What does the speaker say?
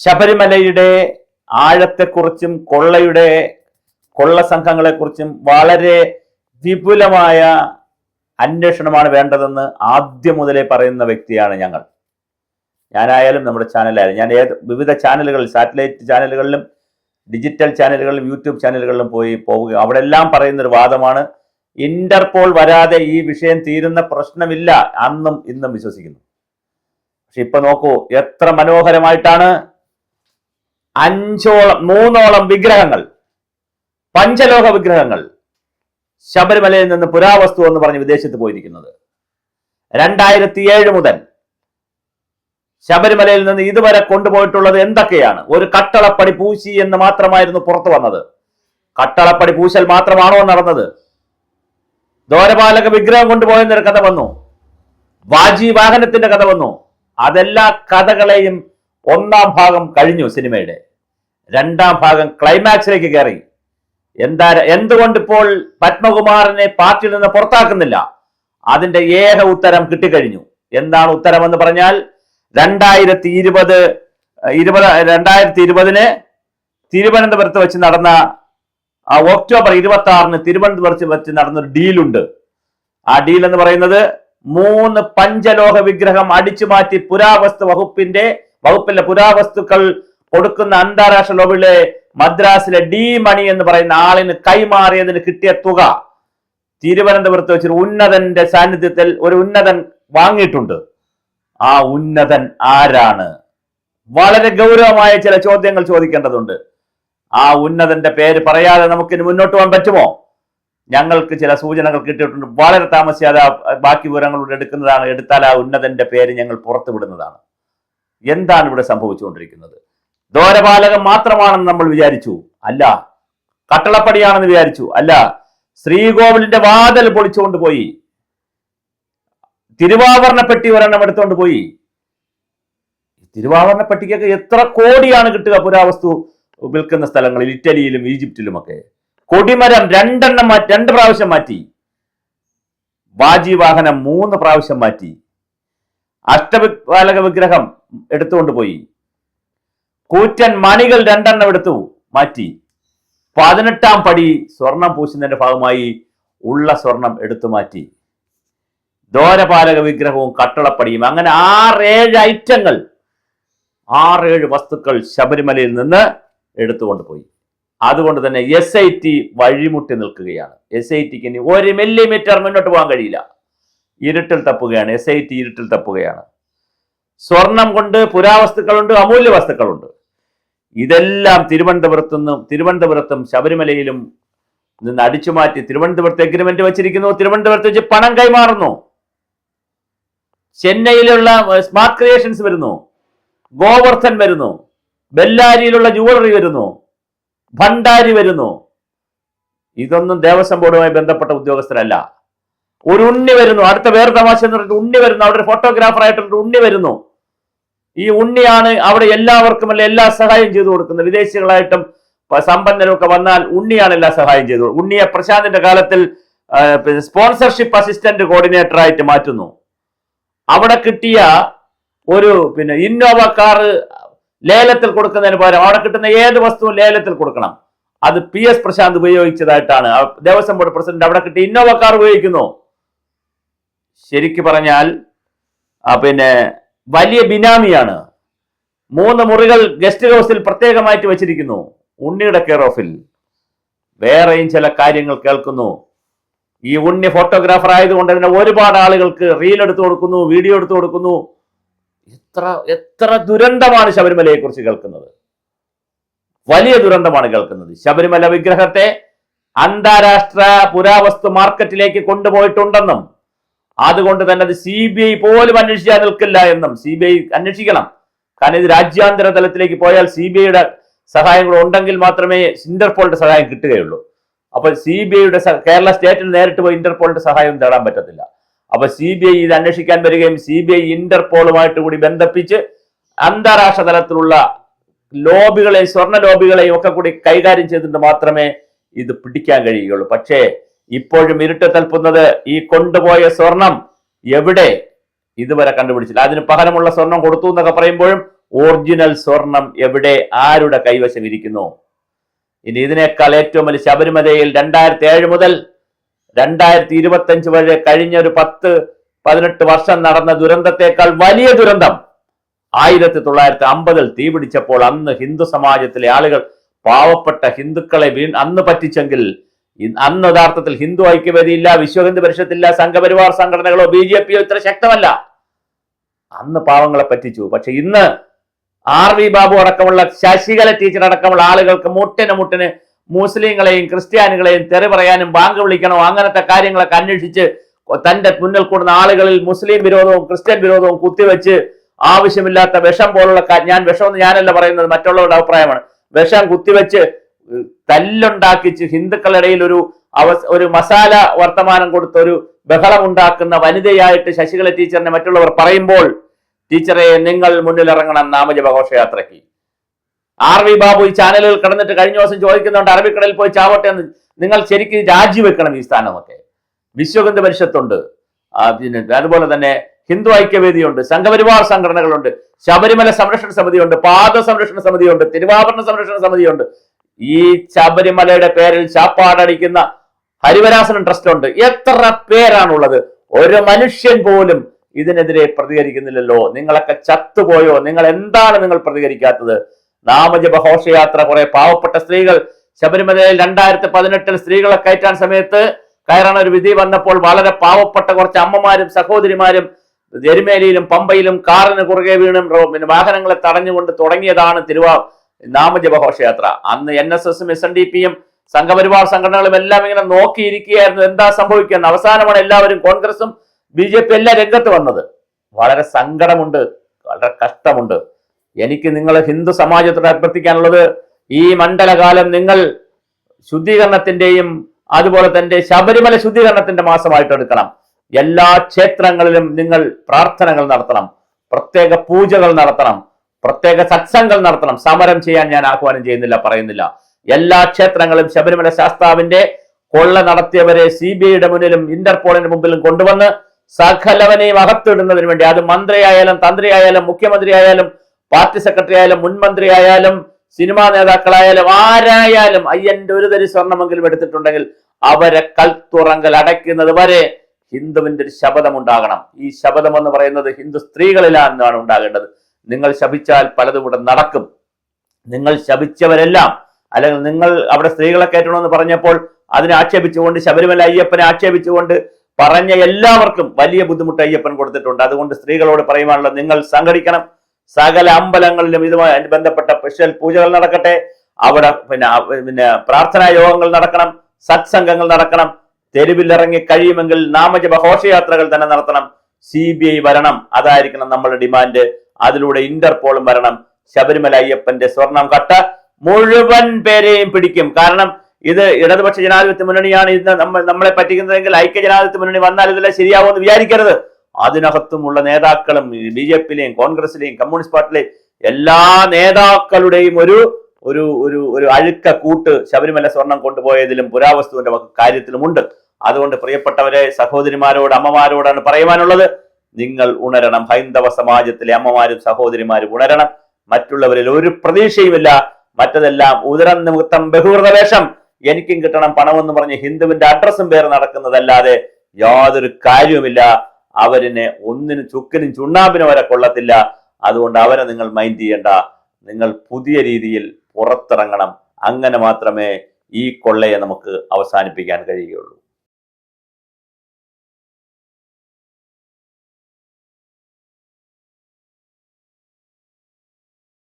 ശബരിമലയുടെ ആഴത്തെക്കുറിച്ചും കൊള്ള സംഘങ്ങളെക്കുറിച്ചും വളരെ വിപുലമായ അന്വേഷണമാണ് വേണ്ടതെന്ന് ആദ്യം മുതലേ പറയുന്ന വ്യക്തിയാണ് ഞാനായാലും നമ്മുടെ ചാനലായാലും. ഞാൻ വിവിധ ചാനലുകളിൽ, സാറ്റലൈറ്റ് ചാനലുകളിലും ഡിജിറ്റൽ ചാനലുകളിലും യൂട്യൂബ് ചാനലുകളിലും പോവുക. അവിടെ എല്ലാം പറയുന്നൊരു വാദമാണ്, ഇന്റർപോൾ വരാതെ ഈ വിഷയം തീരുന്ന പ്രശ്നമില്ല. അന്നും ഇന്നും വിശ്വസിക്കുന്നു. പക്ഷെ ഇപ്പൊ നോക്കൂ, എത്ര മനോഹരമായിട്ടാണ് 3 വിഗ്രഹങ്ങൾ, പഞ്ചലോഹ വിഗ്രഹങ്ങൾ ശബരിമലയിൽ നിന്ന് പുരാവസ്തു എന്ന് പറഞ്ഞ് വിദേശത്ത് പോയിരിക്കുന്നത്. 2007 മുതൽ ശബരിമലയിൽ നിന്ന് ഇതുവരെ കൊണ്ടുപോയിട്ടുള്ളത് എന്തൊക്കെയാണ്? ഒരു കട്ടളപ്പടി പൂശി എന്ന് മാത്രമായിരുന്നു പുറത്തു വന്നത്. കട്ടളപ്പടി പൂശൽ മാത്രമാണോ നടന്നത്? ദ്വാരപാലക വിഗ്രഹം കൊണ്ടുപോയെന്നൊരു കഥ വന്നു, വാജി വാഹനത്തിന്റെ കഥ വന്നു. അതെല്ലാ കഥകളെയും 1-ാം ഭാഗം കഴിഞ്ഞു. സിനിമയുടെ 2-ാം ഭാഗം ക്ലൈമാക്സിലേക്ക് കയറി. എന്തുകൊണ്ടിപ്പോൾ പത്മകുമാറിനെ പാർട്ടിയിൽ നിന്ന് പുറത്താക്കുന്നില്ല? അതിന്റെ ഏക ഉത്തരം കിട്ടിക്കഴിഞ്ഞു. എന്താണ് ഉത്തരം എന്ന് പറഞ്ഞാൽ, 2020 തിരുവനന്തപുരത്ത് വെച്ച് നടന്ന ഒക്ടോബർ 26 തിരുവനന്തപുരത്ത് വെച്ച് നടന്നൊരു ഡീലുണ്ട്. ആ ഡീൽ എന്ന് പറയുന്നത് 3 പഞ്ചലോഹ വിഗ്രഹം അടിച്ചു മാറ്റി വകുപ്പിലെ പുരാവസ്തുക്കൾ കൊടുക്കുന്ന അന്താരാഷ്ട്ര ലോബിയിലെ മദ്രാസിലെ ഡി മണി എന്ന് പറയുന്ന ആളിന് കൈമാറിയതിന് കിട്ടിയ തുക തിരുവനന്തപുരത്ത് വെച്ചൊരു ഉന്നതന്റെ സാന്നിധ്യത്തിൽ ഒരു ഉന്നതൻ വാങ്ങിയിട്ടുണ്ട്. ആ ഉന്നതൻ ആരാണ്? വളരെ ഗൗരവമായ ചില ചോദ്യങ്ങൾ ചോദിക്കേണ്ടതുണ്ട്. ആ ഉന്നതന്റെ പേര് പറയാതെ നമുക്കിനി മുന്നോട്ട് പോകാൻ പറ്റുമോ? ഞങ്ങൾക്ക് ചില സൂചനകൾ കിട്ടിയിട്ടുണ്ട്. വളരെ താമസിയാതെ ബാക്കി വിവരങ്ങളോട് എടുത്താൽ ആ ഉന്നതന്റെ പേര് ഞങ്ങൾ പുറത്തുവിടുന്നതാണ്. എന്താണ് ഇവിടെ സംഭവിച്ചുകൊണ്ടിരിക്കുന്നത്? ദ്വാരപാലകം മാത്രമാണെന്ന് നമ്മൾ വിചാരിച്ചു, അല്ല. കട്ടളപ്പടിയാണെന്ന് വിചാരിച്ചു, അല്ല. ശ്രീകോവിലിന്റെ വാതിൽ പൊളിച്ചുകൊണ്ട് പോയി. തിരുവാഭരണപ്പെട്ടി ഒരെണ്ണം എടുത്തുകൊണ്ട് പോയി. തിരുവാഭരണപ്പെട്ടിക്കൊക്കെ എത്ര കോടിയാണ് കിട്ടുക പുരാവസ്തു വിൽക്കുന്ന സ്ഥലങ്ങളിൽ, ഇറ്റലിയിലും ഈജിപ്തിലുമൊക്കെ? കൊടിമരം 2 പ്രാവശ്യം മാറ്റി. വാജി വാഹനം 3 പ്രാവശ്യം മാറ്റി. അഷ്ടപാലക വിഗ്രഹം എടുത്തുകൊണ്ട് പോയി. കൂറ്റൻ മണികൾ 2 എടുത്തു മാറ്റി. 18-ാം പടി സ്വർണം പൂശുന്നതിന്റെ ഭാഗമായി ഉള്ള സ്വർണം എടുത്തു മാറ്റി. ദ്വാരപാലക വിഗ്രഹവും കട്ടളപ്പടിയും, അങ്ങനെ 6-7 ഐറ്റങ്ങൾ, 6-7 വസ്തുക്കൾ ശബരിമലയിൽ നിന്ന് എടുത്തുകൊണ്ട് പോയി. അതുകൊണ്ട് തന്നെ SIT വഴിമുട്ടി നിൽക്കുകയാണ്. SITക്ക് ഇനി 1 മില്ലിമീറ്റർ മുന്നോട്ട് പോകാൻ കഴിയില്ല. ഇരുട്ടിൽ തപ്പുകയാണ്. SIT ഇരുട്ടിൽ തപ്പുകയാണ്. സ്വർണം കൊണ്ട് പുരാവസ്തുക്കളുണ്ട്, അമൂല്യ വസ്തുക്കളുണ്ട്. ഇതെല്ലാം തിരുവനന്തപുരത്തും ശബരിമലയിലും നിന്ന് അടിച്ചുമാറ്റി തിരുവനന്തപുരത്ത് എഗ്രിമെന്റ് വെച്ചിരിക്കുന്നു. തിരുവനന്തപുരത്ത് വെച്ച് പണം കൈമാറുന്നു. ചെന്നൈയിലുള്ള സ്മാർട്ട് ക്രിയേഷൻസ് വരുന്നു, ഗോവർദ്ധൻ വരുന്നു, ബെല്ലാരിയിലുള്ള ജുവലറി വരുന്നു, ഭണ്ഡാരി വരുന്നു. ഇതൊന്നും ദേവസ്വം ബോർഡുമായി ബന്ധപ്പെട്ട ഉദ്യോഗസ്ഥരല്ല. ഒരു ഉണ്ണി വരുന്നു. അടുത്ത വേറെ തമാശ എന്ന് പറഞ്ഞിട്ട് ഉണ്ണി വരുന്നു. അവിടെ ഒരു ഫോട്ടോഗ്രാഫർ ആയിട്ടുള്ള ഉണ്ണി വരുന്നു. ഈ ഉണ്ണിയാണ് അവിടെ എല്ലാവർക്കും എല്ലാ സഹായം ചെയ്തു കൊടുക്കുന്നത്. വിദേശികളായിട്ടും സമ്പന്നരും ഒക്കെ വന്നാൽ ഉണ്ണിയാണ് എല്ലാ സഹായം ചെയ്തു. ഉണ്ണിയെ പ്രശാന്തിന്റെ കാലത്തിൽ സ്പോൺസർഷിപ്പ് അസിസ്റ്റന്റ് കോർഡിനേറ്റർ ആയിട്ട് മാറ്റുന്നു. അവിടെ കിട്ടിയ ഒരു ഇന്നോവ കാർ ലേലത്തിൽ കൊടുക്കുന്നതിന് പകരം അവിടെ കിട്ടുന്ന ഏത് വസ്തുവും ലേലത്തിൽ കൊടുക്കണം. അത് PS പ്രശാന്ത് ഉപയോഗിച്ചതായിട്ടാണ് ദേവസ്വം ബോർഡ് പ്രസിഡന്റ് അവിടെ കിട്ടിയ ഇന്നോവ കാർ ഉപയോഗിക്കുന്നു. ശരിക്കു പറഞ്ഞാൽ വലിയ ബിനാമിയാണ്. 3 മുറികൾ ഗസ്റ്റ് ഹൗസിൽ പ്രത്യേകമായിട്ട് വെച്ചിരിക്കുന്നു ഉണ്ണിയുടെ കെയർ ഓഫിൽ. വേറെയും ചില കാര്യങ്ങൾ കേൾക്കുന്നു. ഈ ഉണ്ണി ഫോട്ടോഗ്രാഫർ ആയതുകൊണ്ട് തന്നെ ഒരുപാട് ആളുകൾക്ക് റീൽ എടുത്തു കൊടുക്കുന്നു, വീഡിയോ എടുത്തു കൊടുക്കുന്നു. എത്ര ദുരന്തമാണ് ശബരിമലയെ കുറിച്ച് കേൾക്കുന്നത്. വലിയ ദുരന്തമാണ് കേൾക്കുന്നത്. ശബരിമല വിഗ്രഹത്തെ അന്താരാഷ്ട്ര പുരാവസ്തു മാർക്കറ്റിലേക്ക് കൊണ്ടുപോയിട്ടുണ്ടെന്നും അതുകൊണ്ട് തന്നെ അത് CBI പോലും അന്വേഷിച്ചാൽ നിൽക്കില്ല എന്നും. CBI അന്വേഷിക്കണം. കാരണം ഇത് രാജ്യാന്തര തലത്തിലേക്ക് പോയാൽ CBIയുടെ സഹായം കൂടെ ഉണ്ടെങ്കിൽ മാത്രമേ ഇന്റർപോളിന്റെ സഹായം കിട്ടുകയുള്ളൂ. അപ്പൊ CBIയുടെ കേരള സ്റ്റേറ്റിൽ നേരിട്ട് പോയി ഇന്റർപോളിന്റെ സഹായം തേടാൻ പറ്റത്തില്ല. അപ്പൊ CBI ഇത് അന്വേഷിക്കാൻ വരികയും CBI ഇന്റർപോളുമായിട്ട് കൂടി ബന്ധിപ്പിച്ച് അന്താരാഷ്ട്ര തലത്തിലുള്ള ലോബികളെയും സ്വർണ്ണ ലോബികളെയും ഒക്കെ കൂടി കൈകാര്യം ചെയ്തിട്ട് മാത്രമേ ഇത് പിടിക്കാൻ കഴിയുകയുള്ളൂ. പക്ഷേ ഇപ്പോഴും ഇരുട്ട് തൽപ്പുന്നത് ഈ കൊണ്ടുപോയ സ്വർണം എവിടെ ഇതുവരെ കണ്ടുപിടിച്ചില്ല. അതിന് പകരമുള്ള സ്വർണം കൊടുത്തു എന്നൊക്കെ പറയുമ്പോഴും ഒറിജിനൽ സ്വർണം എവിടെ, ആരുടെ കൈവശം ഇരിക്കുന്നു? ഇനി ഇതിനേക്കാൾ ഏറ്റവും വലിയ ശബരിമലയിൽ 2007 മുതൽ 2025 വരെ കഴിഞ്ഞ ഒരു 10-18 വർഷം നടന്ന ദുരന്തത്തെക്കാൾ വലിയ ദുരന്തം 1950 തീ പിടിച്ചപ്പോൾ അന്ന് ഹിന്ദു സമാജത്തിലെ ആളുകൾ പാവപ്പെട്ട ഹിന്ദുക്കളെ അന്ന് പറ്റിച്ചെങ്കിൽ അന്ന് യഥാർത്ഥത്തിൽ ഹിന്ദു ഐക്യവേദിയില്ല, വിശ്വ ഹിന്ദു പരിഷത്തില്ല, സംഘപരിവാർ സംഘടനകളോ BJP ഇത്ര ശക്തമല്ല. അന്ന് പാവങ്ങളെ പറ്റിച്ചു. പക്ഷെ ഇന്ന് RV ബാബു അടക്കമുള്ള ശശികല ടീച്ചർ അടക്കമുള്ള ആളുകൾക്ക് മുട്ടിന് മുസ്ലിങ്ങളെയും ക്രിസ്ത്യാനികളെയും തെറി പറയാനും ബാങ്ക് വിളിക്കണോ അങ്ങനത്തെ കാര്യങ്ങളൊക്കെ അന്വേഷിച്ച് തന്റെ മുന്നിൽ കൂടുന്ന ആളുകളിൽ മുസ്ലിം വിരോധവും ക്രിസ്ത്യൻ വിരോധവും കുത്തിവെച്ച് ആവശ്യമില്ലാത്ത വിഷം പോലുള്ള വിഷമെന്ന് ഞാനല്ല പറയുന്നത്, മറ്റുള്ളവരുടെ അഭിപ്രായമാണ്. വിഷം കുത്തിവെച്ച് തല്ലുണ്ടാക്കിച്ച് ഹിന്ദുക്കളുടെ ഇടയിൽ ഒരു മസാല വർത്തമാനം കൊടുത്ത ഒരു ബഹളം ഉണ്ടാക്കുന്ന വനിതയായിട്ട് ശശികല ടീച്ചറിനെ മറ്റുള്ളവർ പറയുമ്പോൾ, ടീച്ചറെ നിങ്ങൾ മുന്നിലിറങ്ങണം നാമജപ ഘോഷയാത്രയ്ക്ക്. RV ബാബു ഈ ചാനലുകൾ കടന്നിട്ട് കഴിഞ്ഞ ദിവസം ചോദിക്കുന്നുണ്ട് അറബിക്കടലിൽ പോയി ചാവട്ടെ എന്ന്. നിങ്ങൾ ശരിക്കും രാജിവെക്കണം ഈ സ്ഥാനമൊക്കെ. വിശ്വഹിന്ദു പരിഷത്തുണ്ട്, അതുപോലെ തന്നെ ഹിന്ദു ഐക്യവേദിയുണ്ട്, സംഘപരിവാർ സംഘടനകളുണ്ട്, ശബരിമല സംരക്ഷണ സമിതിയുണ്ട്, പാദ സംരക്ഷണ സമിതിയുണ്ട്, തിരുവാഭരണ സംരക്ഷണ സമിതിയുണ്ട്. ഈ ശബരിമലയുടെ പേരിൽ ചാപ്പാടടിക്കുന്ന ഹരിവരാസനം ട്രസ്റ്റ് ഉണ്ട്. എത്ര പേരാണുള്ളത്? ഒരു മനുഷ്യൻ പോലും ഇതിനെതിരെ പ്രതികരിക്കുന്നില്ലല്ലോ. നിങ്ങളൊക്കെ ചത്തുപോയോ? നിങ്ങൾ പ്രതികരിക്കാത്തത്? നാമജപ ഘോഷയാത്ര കുറെ പാവപ്പെട്ട സ്ത്രീകൾ ശബരിമലയിൽ 2018 സ്ത്രീകളെ കയറ്റാൻ സമയത്ത് കയറാൻ ഒരു വിധി വന്നപ്പോൾ വളരെ പാവപ്പെട്ട കുറച്ച് അമ്മമാരും സഹോദരിമാരും എരുമേലിയിലും പമ്പയിലും കാറിന് കുറുകെ വീണും വാഹനങ്ങളെ തടഞ്ഞുകൊണ്ട് തുടങ്ങിയതാണ് നാമജപ ഘോഷയാത്ര. അന്ന് NSSും SNDPയും സംഘപരിവാർ സംഘടനകളും എല്ലാം ഇങ്ങനെ നോക്കിയിരിക്കുകയായിരുന്നു എന്താ സംഭവിക്കുന്നത്. അവസാനമാണ് എല്ലാവരും കോൺഗ്രസും BJP എല്ലാം രംഗത്ത് വന്നത്. വളരെ സങ്കടമുണ്ട്, വളരെ കഷ്ടമുണ്ട്. എനിക്ക് നിങ്ങൾ ഹിന്ദു സമാജത്തോട് അഭ്യർത്ഥിക്കാനുള്ളത്, ഈ മണ്ഡലകാലം നിങ്ങൾ ശുദ്ധീകരണത്തിന്റെയും അതുപോലെ തന്നെ ശബരിമല ശുദ്ധീകരണത്തിന്റെ മാസമായിട്ട് എടുക്കണം. എല്ലാ ക്ഷേത്രങ്ങളിലും നിങ്ങൾ പ്രാർത്ഥനകൾ നടത്തണം, പ്രത്യേക പൂജകൾ നടത്തണം, പ്രത്യേക സത്സംഗങ്ങൾ നടത്തണം. സമരം ചെയ്യാൻ ഞാൻ ആഹ്വാനം ചെയ്യുന്നില്ല, പറയുന്നില്ല. എല്ലാ ക്ഷേത്രങ്ങളും ശബരിമല ശാസ്താവിന്റെ കൊള്ള നടത്തിയവരെ CBIയുടെ മുന്നിലും ഇന്റർപോളിന്റെ മുമ്പിലും കൊണ്ടുവന്ന് സകലവനെയും അകത്തിടുന്നതിന് വേണ്ടി, അത് മന്ത്രിയായാലും തന്ത്രിയായാലും മുഖ്യമന്ത്രിയായാലും പാർട്ടി സെക്രട്ടറി ആയാലും മുൻമന്ത്രി ആയാലും സിനിമാ നേതാക്കളായാലും ആരായാലും അയ്യന്റെ ഒരു തരി സ്വർണമെങ്കിലും എടുത്തിട്ടുണ്ടെങ്കിൽ അവരെ കൽത്തുറങ്കൽ അടയ്ക്കുന്നത് വരെ ഹിന്ദുവിന്റെ ഒരു ശപഥം ഉണ്ടാകണം. ഈ ശപഥം എന്ന് പറയുന്നത് ഹിന്ദു സ്ത്രീകളിലാണ് ഉണ്ടാകേണ്ടത്. നിങ്ങൾ ശപിച്ചാൽ പലതും ഇവിടെ നടക്കും. നിങ്ങൾ ശപിച്ചവരെല്ലാം, അല്ലെങ്കിൽ നിങ്ങൾ അവിടെ സ്ത്രീകളെ കയറ്റണമെന്ന് പറഞ്ഞപ്പോൾ അതിനെ ആക്ഷേപിച്ചുകൊണ്ട്, ശബരിമല അയ്യപ്പനെ ആക്ഷേപിച്ചുകൊണ്ട് പറഞ്ഞ എല്ലാവർക്കും വലിയ ബുദ്ധിമുട്ട് അയ്യപ്പൻ കൊടുത്തിട്ടുണ്ട്. അതുകൊണ്ട് സ്ത്രീകളോട് പറയുവാനുള്ളത്, നിങ്ങൾ സംഘടിക്കണം. സകല അമ്പലങ്ങളിലും ഇതുമായി ബന്ധപ്പെട്ട സ്പെഷ്യൽ പൂജകൾ നടക്കട്ടെ. അവിടെ പിന്നെ പ്രാർത്ഥനാ യോഗങ്ങൾ നടക്കണം, സത്സംഗങ്ങൾ നടക്കണം. തെരുവിലിറങ്ങി കഴിയുമെങ്കിൽ നാമജപ ഘോഷയാത്രകൾ തന്നെ നടത്തണം. CBI വരണം, അതായിരിക്കണം നമ്മളുടെ ഡിമാൻഡ്. അതിലൂടെ ഇന്റർപോളും വരണം. ശബരിമല അയ്യപ്പന്റെ സ്വർണം കട്ട മുഴുവൻ പേരെയും പിടിക്കും. കാരണം ഇത് ഇടതുപക്ഷ ജനാധിപത്യ മുന്നണിയാണ് ഇന്ന് നമ്മളെ പറ്റിക്കുന്നതെങ്കിൽ ഐക്യ ജനാധിപത്യ മുന്നണി വന്നാൽ ഇതെല്ലാം ശരിയാവുമെന്ന് വിചാരിക്കരുത്. അതിനകത്തുമുള്ള നേതാക്കളും BJPയിലെയും കോൺഗ്രസിലെയും കമ്മ്യൂണിസ്റ്റ് പാർട്ടിയിലെയും എല്ലാ നേതാക്കളുടെയും ഒരു ഒരു ഒരു ഒരു അഴുക്ക കൂട്ട് ശബരിമല സ്വർണം കൊണ്ടുപോയതിലും പുരാവസ്തുവിന്റെ കാര്യത്തിലുമുണ്ട്. അതുകൊണ്ട് പ്രിയപ്പെട്ടവരെ, സഹോദരിമാരോട്, അമ്മമാരോടാണ് പറയുവാനുള്ളത്, നിങ്ങൾ ഉണരണം. ഹൈന്ദവ സമാജത്തിലെ അമ്മമാരും സഹോദരിമാരും ഉണരണം. മറ്റുള്ളവരിൽ ഒരു പ്രതീക്ഷയുമില്ല. മറ്റതെല്ലാം ഉദരം നിമിത്തം ബഹുവൃത വേഷം, എനിക്കും കിട്ടണം പണമെന്ന് പറഞ്ഞ് ഹിന്ദുവിന്റെ അഡ്രസ്സും പേര് നടക്കുന്നതല്ലാതെ യാതൊരു കാര്യവുമില്ല. അവരിനെ ഒന്നിനും ചുക്കിനും ചുണ്ണാമ്പിനും വരെ കൊള്ളത്തില്ല. അതുകൊണ്ട് അവരെ നിങ്ങൾ മൈൻഡ് ചെയ്യണ്ട. നിങ്ങൾ പുതിയ രീതിയിൽ പുറത്തിറങ്ങണം. അങ്ങനെ മാത്രമേ ഈ കൊള്ളയെ നമുക്ക് അവസാനിപ്പിക്കാൻ കഴിയുകയുള്ളൂ.